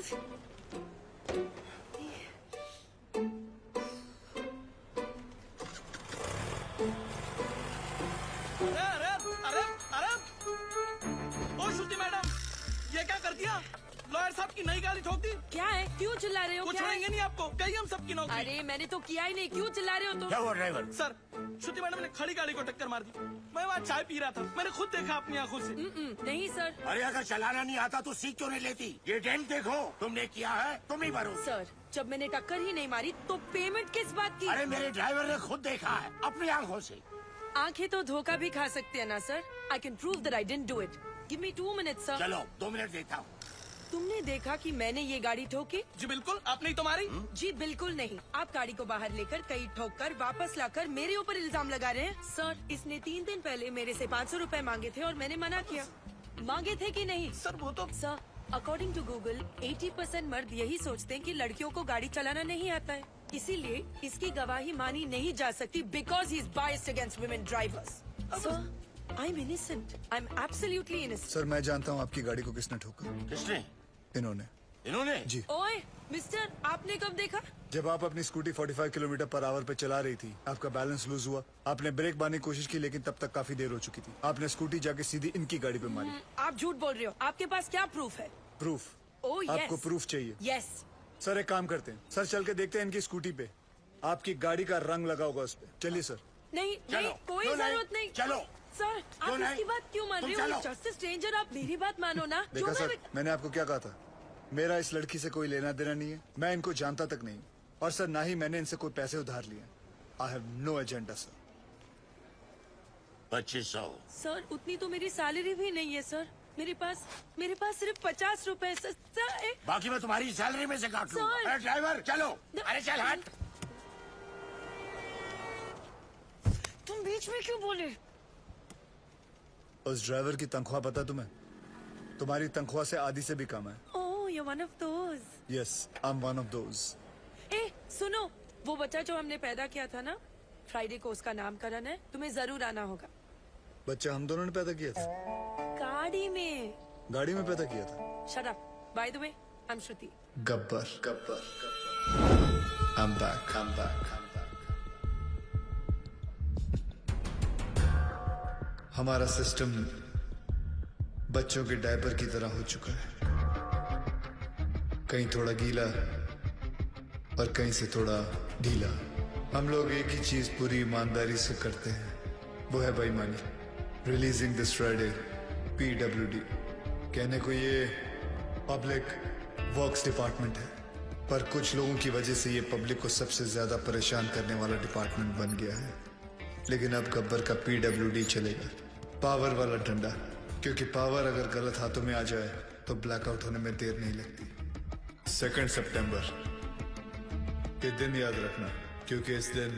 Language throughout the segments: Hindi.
अरे अरे अरे ओ श्रुति मैडम, ये क्या कर दिया? लॉयर साहब की नई गाड़ी ठोक दी। क्या है? क्यों चिल्ला रहे हो? कुछ क्या छोड़ेंगे है? नहीं आपको, कहीं हम सबकी नौकरी। अरे मैंने तो किया ही नहीं, क्यों चिल्ला रहे हो तुम? क्या हुआ ड्राइवर? सर, श्रुति मैडम ने खड़ी गाड़ी को टक्कर मार दी। मैं वहाँ चाय पी रहा था, मैंने खुद देखा अपनी आंखों से। नहीं सर। अरे अगर चलाना नहीं आता तो सीख क्यों नहीं लेती? ये डेंट देखो, तुमने किया है, तुम ही भरो। सर, जब मैंने टक्कर ही नहीं मारी तो पेमेंट किस बात की? अरे मेरे ड्राइवर ने खुद देखा है अपनी आंखों से। आंखें तो धोखा भी खा सकती है ना sir. I can prove that I didn't do it. Give me 2 minutes sir. चलो 2 मिनट देता हूँ। तुमने देखा कि मैंने ये गाड़ी ठोकी? जी बिल्कुल, आपने ही तो मारी। जी बिल्कुल नहीं। आप गाड़ी को बाहर लेकर कहीं ठोक कर वापस लाकर मेरे ऊपर इल्जाम लगा रहे हैं। सर, इसने 3 दिन पहले मेरे से 500 रुपए मांगे थे और मैंने मना किया। मांगे थे कि नहीं? सर वो तो सर, अकॉर्डिंग टू गूगल 80% मर्द यही सोचते हैं कि लड़कियों को गाड़ी चलाना नहीं आता है, इसीलिए इसकी गवाही मानी नहीं जा सकती because he is biased against women drivers. Sir, I am innocent. I am absolutely innocent. Sir, मैं जानता हूँ आपकी गाड़ी को किसने ठोका। किसने? इन्होंने। इन्होंने? जी। ओए मिस्टर, आपने कब देखा? जब आप अपनी स्कूटी 45 किलोमीटर पर आवर पे चला रही थी, आपका बैलेंस लूज हुआ। आपने ब्रेक मारने की कोशिश की, लेकिन तब तक काफी देर हो चुकी थी। आपने स्कूटी जाके सीधी इनकी गाड़ी पे मारी। आप झूठ बोल रहे हो। आपके पास क्या प्रूफ है? प्रूफ? ओह आपको प्रूफ चाहिए? यस। सर, एक काम करते हैं, सर चल के देखते हैं इनकी स्कूटी पे आपकी गाड़ी का रंग लगा होगा उस पे। चलिए सर। नहीं चलो। नहीं, कोई क्यों नहीं? जरूरत नहीं। चलो। सर, आप क्यों नहीं? इसकी बात क्यों मान तुम रहे हो? चलो। जस्ट स्ट्रेंजर, आप मेरी बात मानो ना। देखा जो सर, मैं- मैंने आपको क्या कहा था? मेरा इस लड़की से कोई लेना देना नहीं है, मैं इनको जानता तक नहीं। और सर, ना ही मैंने इनसे कोई पैसे उधार लिए। I have no agenda sir. 2500। Sir, उतनी तो मेरी सैलरी भी नहीं है सर। मेरे पास सिर्फ 50 रुपए सर। बाकी मैं तुम्हारी सैलरी में से काट लूंगा। सर। अरे ड्राइवर चलो। अरे चल हट। तुम बीच में क्यों बोले? उस ड्राइवर की तनख्वाह पता तुम्हें? तुम्हारी तनख्वाह से आधी से भी कम है। Oh, you one of those. Yes, I am one of those. ए, सुनो, वो बच्चा जो हमने पैदा किया था ना, फ्राइडे को उसका नामकरण है। तुम्हें जरूर आना होगा। बच्चा हम दोनों ने पैदा किया था? गाड़ी में। गाड़ी में पैदा किया था? Shut up. By the way, I am Shruti. Gabbar Gabbar I'm back. I'm back. हमारा सिस्टम बच्चों के डायपर की तरह हो चुका है, कहीं थोड़ा गीला और कहीं से थोड़ा ढीला। हम लोग एक ही चीज पूरी ईमानदारी से करते हैं, वो है बेईमानी। Releasing this Friday PWD। कहने को ये पब्लिक वर्क्स डिपार्टमेंट है, पर कुछ लोगों की वजह से ये पब्लिक को सबसे ज्यादा परेशान करने वाला डिपार्टमेंट बन गया है। लेकिन अब गब्बर का PWD चलेगा, पावर वाला डंडा। क्योंकि पावर अगर गलत हाथों में आ जाए तो ब्लैकआउट होने में देर नहीं लगती। 2 सितंबर, ये दिन याद रखना, क्योंकि इस दिन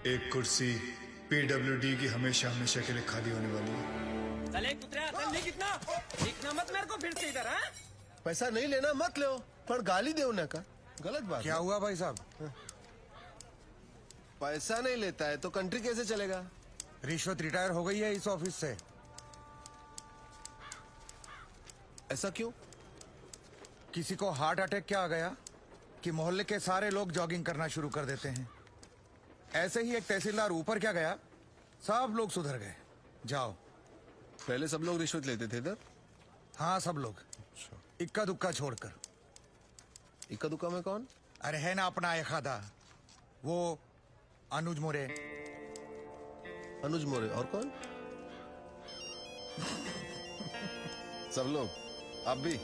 एक कुर्सी PWD की हमेशा हमेशा के लिए खाली होने वाली है। चले कुतरा, चल कितना दिखना मत मेरे को फिर से इधर। हाँ, पैसा नहीं लेना मत लो, पर गाली दे उन्हें का गलत बात। क्या हुआ भाई साहब? पैसा नहीं लेता है तो कंट्री कैसे चलेगा? रिश्वत रिटायर हो गई है इस ऑफिस से। ऐसा क्यों? किसी को हार्ट अटैक क्या आ गया कि मोहल्ले के सारे लोग जॉगिंग करना शुरू कर देते हैं। ऐसे ही एक तहसीलदार ऊपर क्या गया, सब लोग सुधर गए। जाओ। पहले सब लोग रिश्वत लेते थे इधर? हाँ, सब लोग, इक्का दुक्का छोड़कर। इक्का दुक्का में कौन? अरे है ना अपना एक आधा, वो अनुज मोरे। अनुज मोरे। और कौन? सब लोग? आप भी?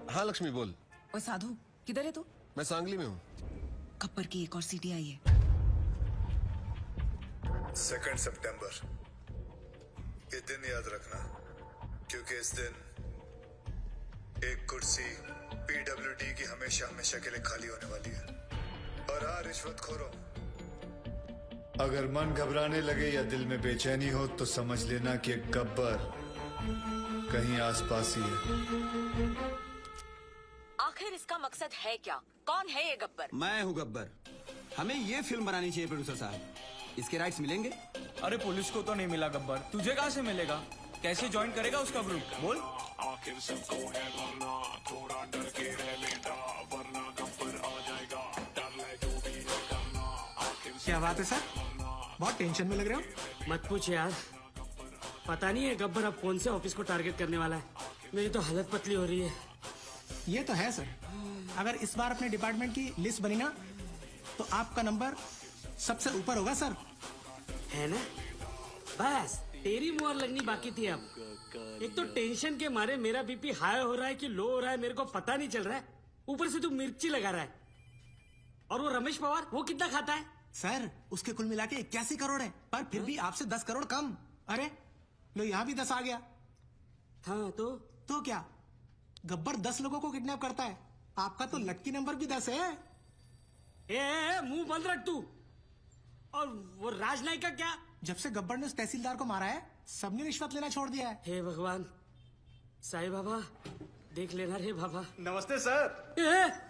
हाँ लक्ष्मी बोल। और साधु किधर है तू? मैं सांगली में हूँ। गब्बर की एक और सीडी आई है। 2 सितंबर, ये दिन याद रखना, क्योंकि इस दिन एक कुर्सी PWD की हमेशा हमेशा के लिए खाली होने वाली है। और हाँ रिश्वतखोरों, अगर मन घबराने लगे या दिल में बेचैनी हो तो समझ लेना कि एक गब्बर कहीं आसपास ही है। आखिर इसका मकसद है क्या? कौन है ये गब्बर? मैं हूँ गब्बर। हमें ये फिल्म बनानी चाहिए प्रोड्यूसर साहब। इसके राइट्स मिलेंगे? अरे पुलिस को तो नहीं मिला गब्बर, तुझे कहाँ से मिलेगा? कैसे ज्वाइन करेगा उसका ग्रुप बोल। क्या बात है सर, बहुत टेंशन में लग रहे हो। मत पूछ यार, पता नहीं है गब्बर अब कौन से ऑफिस को टारगेट करने वाला है। मेरी तो हालत पतली हो रही है। ये तो है सर, अगर इस बार अपने डिपार्टमेंट की लिस्ट बनी ना तो आपका नंबर सबसे ऊपर होगा सर। है ना, बस तेरी मुहर लगनी बाकी थी। अब एक तो टेंशन के मारे मेरा बीपी हाई हो रहा है कि लो हो रहा है मेरे को पता नहीं चल रहा है। ऊपर से तू मिर्ची लगा रहा है। और वो रमेश पवार, वो कितना खाता है? सर उसके कुल मिला के 81 करोड़ है, पर फिर भी आपसे 10 करोड़ कम। अरे लो यहाँ भी 10 आ गया। हाँ तो क्या, गब्बर 10 लोगों को किडनैप करता है, आपका तो लक्की नंबर भी 10 है। ए मुंह बंद रख तू। और वो राजनायक का क्या? जब से गब्बर ने उस तहसीलदार को मारा है सबने रिश्वत लेना छोड़ दिया है। हे भगवान, साईं बाबा देख लेना रे बाबा। नमस्ते सर।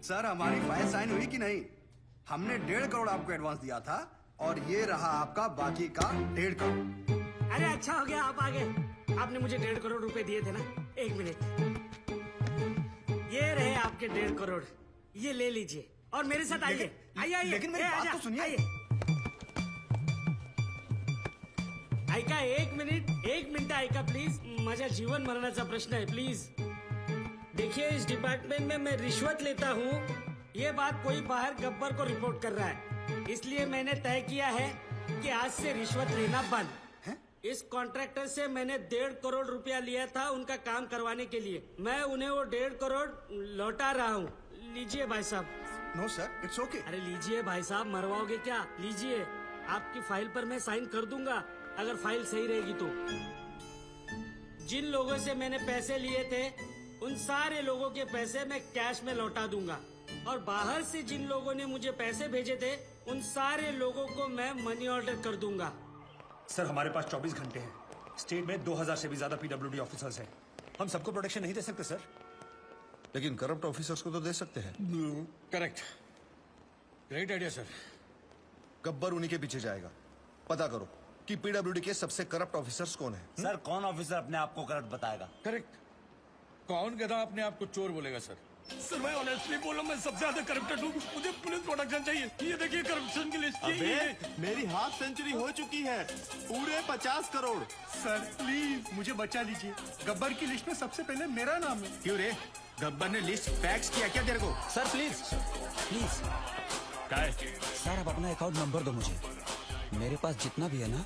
सर हमारी फाइल साइन हुई कि नहीं? हमने 1.5 करोड़ आपको एडवांस दिया था और ये रहा आपका बाकी का 1.5 करोड़। अरे अच्छा हो गया आप आ गए। आपने मुझे 1.5 करोड़ रुपए दिए थे ना। एक मिनट, ये रहे आपके 1.5 करोड़, ये ले लीजिए और मेरे साथ आइए। आइए आइए, लेकिन मेरी बात तो सुनिए। ऐका एक मिनिट ऐका प्लीज। माझ्या जीवन मरणाचा प्रश्न है, प्लीज। देखिए इस डिपार्टमेंट में मैं रिश्वत लेता हूँ, ये बात कोई बाहर गब्बर को रिपोर्ट कर रहा है, इसलिए मैंने तय किया है कि आज से रिश्वत लेना बंद। इस कॉन्ट्रैक्टर से मैंने 1.5 करोड़ रुपया लिया था उनका काम करवाने के लिए। मैं उन्हें वो 1.5 करोड़ लौटा रहा हूँ। लीजिए भाई साहब। No sir, it's okay. अरे लीजिए भाई साहब, मरवाओगे क्या? लीजिए, आपकी फाइल पर मैं साइन कर दूंगा अगर फाइल सही रहेगी तो। जिन लोगों से मैंने पैसे लिए थे उन सारे लोगों के पैसे मैं कैश में लौटा दूंगा, और बाहर से जिन लोगों ने मुझे पैसे भेजे थे उन सारे लोगों को मैं मनी ऑर्डर कर दूंगा। सर हमारे पास 24 घंटे हैं। स्टेट में 2000 से भी ज्यादा पीडब्ल्यूडी ऑफिसर्स हैं। हम सबको प्रोटेक्शन नहीं दे सकते सर। लेकिन करप्ट ऑफिसर्स को तो दे सकते हैं। Correct, great idea sir. Gabbar उन्हीं के पीछे जाएगा। पता करो कि पीडब्ल्यूडी के सबसे करप्ट ऑफिसर्स कौन है। सर कौन ऑफिसर अपने आप को करप्ट बताएगा? करेक्ट, कौन गधा अपने आप को चोर बोलेगा सर? सर मैं ऑनेस्टली बोल रहा हूँ, मैं सबसे ज्यादा करप्टेड हूँ। मुझे पुलिस प्रोटेक्शन चाहिए। ये देखिए करप्शन की लिस्ट। मेरी हाफ सेंचुरी हो चुकी है, पूरे 50 करोड़। सर प्लीज मुझे बचा लीजिए, गब्बर की लिस्ट में सबसे पहले मेरा नाम है। क्यों रे, गब्बर ने लिस्ट फैक्स किया क्या तेरे को? Sir please please. क्या है? सर आप अपना अकाउंट नंबर दो मुझे। मेरे पास जितना भी है ना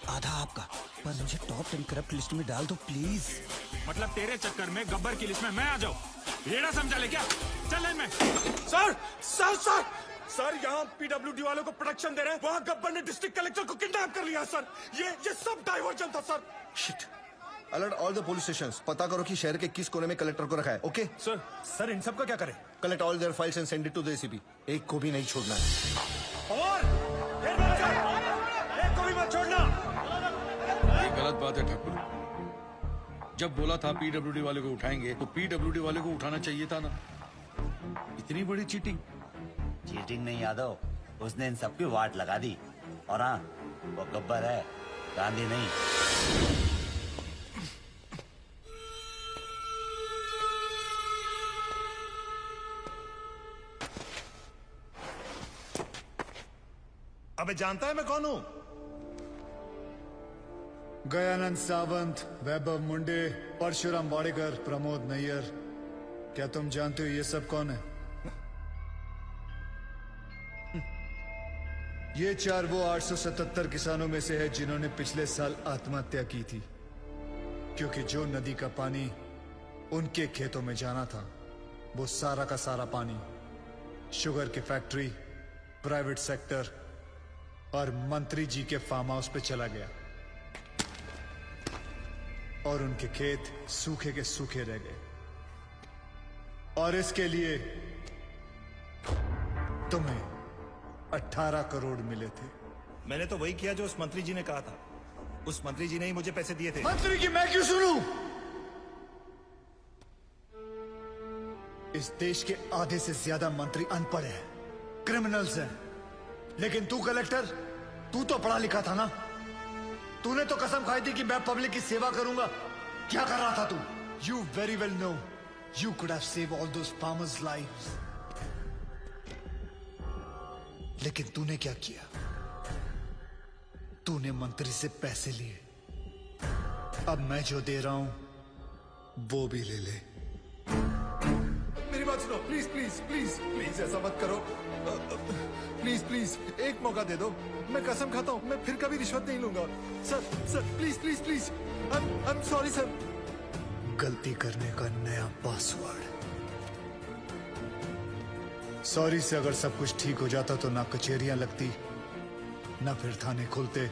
आधा आपका, पर मुझे टॉप 10 करप्ट लिस्ट में डाल दो प्लीज। मतलब तेरे चक्कर में गब्बर की लिस्ट में मैं आ जाऊँ? ये ना समझा ले क्या? चल लाइन में। सर सर सर सर यहाँ पीडब्ल्यूडी वालों को प्रोटेक्शन दे रहे हैं, वहाँ गब्बर ने डिस्ट्रिक्ट कलेक्टर को किडनैप कर लिया सर। ये सब डाइवर्जन था sir. Shit. Alert all the police stations. पता करो कि शहर के किस कोने में कलेक्टर को रखा है। ओके सर इन सब का क्या करें? Collect all their files and send it to the ACP. एक को भी नहीं छोड़ना है। और एक को भी मत छोड़ना। ये गलत बात है ठाकुर। जब बोला था पीडब्ल्यूडी वाले को उठाएंगे तो पीडब्ल्यूडी वाले को उठाना चाहिए था ना। इतनी बड़ी चीटिंग। चीटिंग नहीं यादव, उसने इन सबकी वाट लगा दी। और हाँ, वो गब्बर है, गांधी नहीं। अबे जानता है मैं कौन हूँ? गयानंद सावंत, वैभव मुंडे, परशुराम वाडेकर, प्रमोद नैयर। क्या तुम जानते हो ये सब कौन है? ये 4 वो 877 किसानों में से है जिन्होंने पिछले साल आत्महत्या की थी, क्योंकि जो नदी का पानी उनके खेतों में जाना था वो सारा का सारा पानी शुगर की फैक्ट्री, प्राइवेट सेक्टर और मंत्री जी के फार्म हाउस पे चला गया, और उनके खेत सूखे के सूखे रह गए। और इसके लिए तुम्हें 18 करोड़ मिले थे। मैंने तो वही किया जो उस मंत्री जी ने कहा था। उस मंत्री जी ने ही मुझे पैसे दिए थे। मंत्री की मैं क्यों सुनूं? इस देश के आधे से ज्यादा मंत्री अनपढ़ हैं, क्रिमिनल्स हैं। लेकिन तू कलेक्टर, तू तो पढ़ा लिखा था ना? तूने तो कसम खाई थी कि मैं पब्लिक की सेवा करूंगा। क्या कर रहा था तू? You very well know you could have save all those farmers lives, लेकिन तूने क्या किया? तूने मंत्री से पैसे लिए। अब मैं जो दे रहा हूं वो भी ले ले। मेरी बात सुनो, प्लीज प्लीज प्लीज प्लीज ऐसा मत करो। प्लीज प्लीज एक मौका दे दो। मैं कसम खाता हूँ मैं फिर कभी रिश्वत नहीं लूंगा। Sir sir please please please, I am sorry sir. गलती करने का नया पासवर्ड। सॉरी से अगर सब कुछ ठीक हो जाता तो ना कचेरियां लगती, ना फिर थाने खुलते,